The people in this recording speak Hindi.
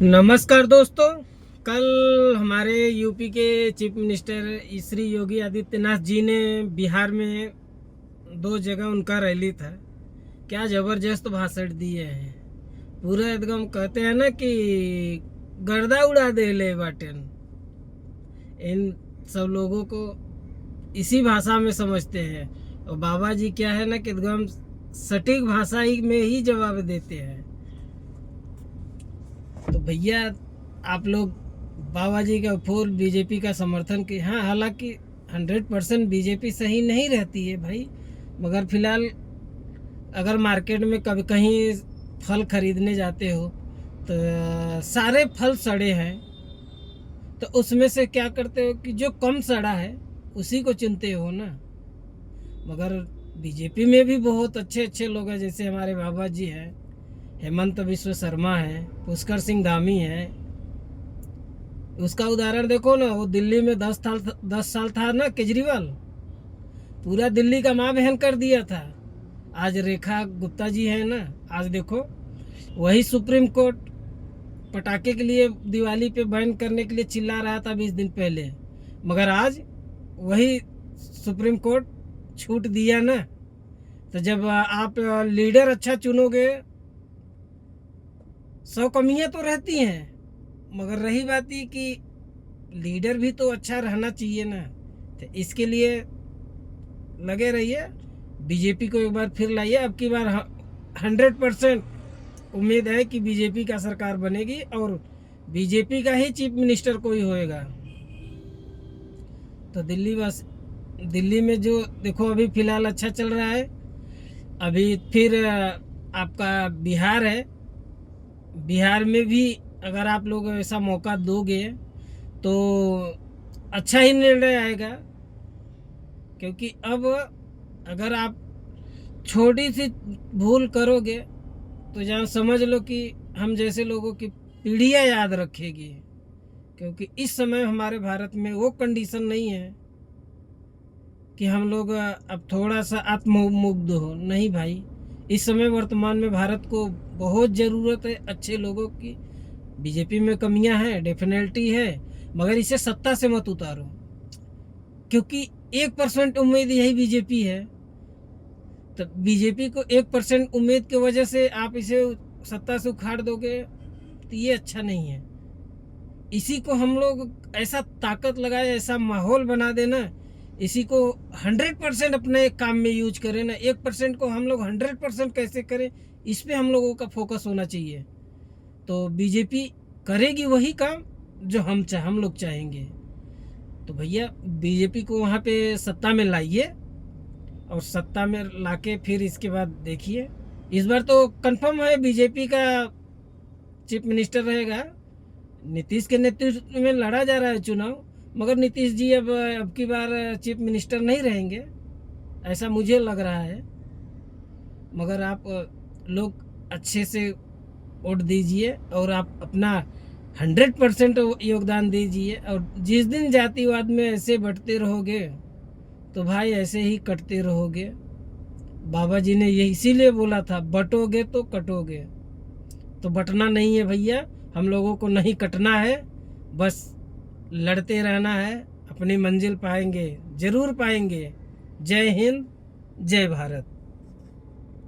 नमस्कार दोस्तों। कल हमारे यूपी के चीफ मिनिस्टर श्री योगी आदित्यनाथ जी ने बिहार में 2 जगह उनका रैली था। क्या ज़बरदस्त भाषण दिए हैं। पूरा एकदम कहते हैं ना कि गर्दा उड़ा दे ले बाटन। इन सब लोगों को इसी भाषा में समझते हैं और बाबा जी क्या है ना कि एकदम सटीक भाषा ही में ही जवाब देते हैं। तो भैया आप लोग बाबा जी का फुल बीजेपी का समर्थन किए। हाँ, हालांकि 100% बीजेपी सही नहीं रहती है भाई, मगर फिलहाल अगर मार्केट में कभी कहीं फल खरीदने जाते हो तो सारे फल सड़े हैं, तो उसमें से क्या करते हो कि जो कम सड़ा है उसी को चुनते हो ना। मगर बीजेपी में भी बहुत अच्छे अच्छे लोग हैं, जैसे हमारे बाबा जी हैं, हेमंत बिश्व शर्मा है, पुष्कर सिंह धामी है। उसका उदाहरण देखो ना, वो दिल्ली में 10 साल था ना केजरीवाल, पूरा दिल्ली का माँ बहन कर दिया था। आज रेखा गुप्ता जी है ना, आज देखो वही सुप्रीम कोर्ट पटाखे के लिए दिवाली पे बैन करने के लिए चिल्ला रहा था 20 दिन पहले, मगर आज वही सुप्रीम कोर्ट छूट दिया ना। तो जब आप लीडर अच्छा चुनोगे, 100 कमियां तो रहती हैं, मगर रही बात ही कि लीडर भी तो अच्छा रहना चाहिए ना। तो इसके लिए लगे रहिए, बीजेपी को एक बार फिर लाइए। अब की बार 100% उम्मीद है कि बीजेपी का सरकार बनेगी और बीजेपी का ही चीफ मिनिस्टर कोई होएगा। तो दिल्ली में जो देखो अभी फिलहाल अच्छा चल रहा है। अभी फिर आपका बिहार है, बिहार में भी अगर आप लोग ऐसा मौका दोगे तो अच्छा ही निर्णय आएगा। क्योंकि अब अगर आप छोटी सी भूल करोगे तो जान समझ लो कि हम जैसे लोगों की पीढ़ियां याद रखेगी। क्योंकि इस समय हमारे भारत में वो कंडीशन नहीं है कि हम लोग अब थोड़ा सा आत्ममुग्ध हो। नहीं भाई, इस समय वर्तमान में भारत को बहुत ज़रूरत है अच्छे लोगों की। बीजेपी में कमियां हैं, डेफिनेटली है, मगर इसे सत्ता से मत उतारो। क्योंकि 1% उम्मीद यही बीजेपी है। तो बीजेपी को 1% उम्मीद की वजह से आप इसे सत्ता से उखाड़ दोगे तो ये अच्छा नहीं है। इसी को हम लोग ऐसा ताकत लगाए, ऐसा माहौल बना देना, इसी को 100% अपने काम में यूज करें ना। 1% को हम लोग 100% कैसे करें, इस पे हम लोगों का फोकस होना चाहिए। तो बीजेपी करेगी वही काम जो हम लोग चाहेंगे। तो भैया बीजेपी को वहाँ पे सत्ता में लाइए और सत्ता में लाके फिर इसके बाद देखिए। इस बार तो कंफर्म है बीजेपी का चीफ मिनिस्टर रहेगा। नीतीश के नेतृत्व में लड़ा जा रहा है चुनाव, मगर नीतीश जी अब की बार चीफ मिनिस्टर नहीं रहेंगे, ऐसा मुझे लग रहा है। मगर आप लोग अच्छे से वोट दीजिए और आप अपना 100% योगदान दीजिए। और जिस दिन जातिवाद में ऐसे बंटते रहोगे तो भाई ऐसे ही कटते रहोगे। बाबा जी ने ये इसीलिए बोला था, बटोगे तो कटोगे। तो बटना नहीं है भैया, हम लोगों को नहीं कटना है, बस लड़ते रहना है। अपनी मंजिल पाएंगे, जरूर पाएंगे। जय हिंद, जय भारत।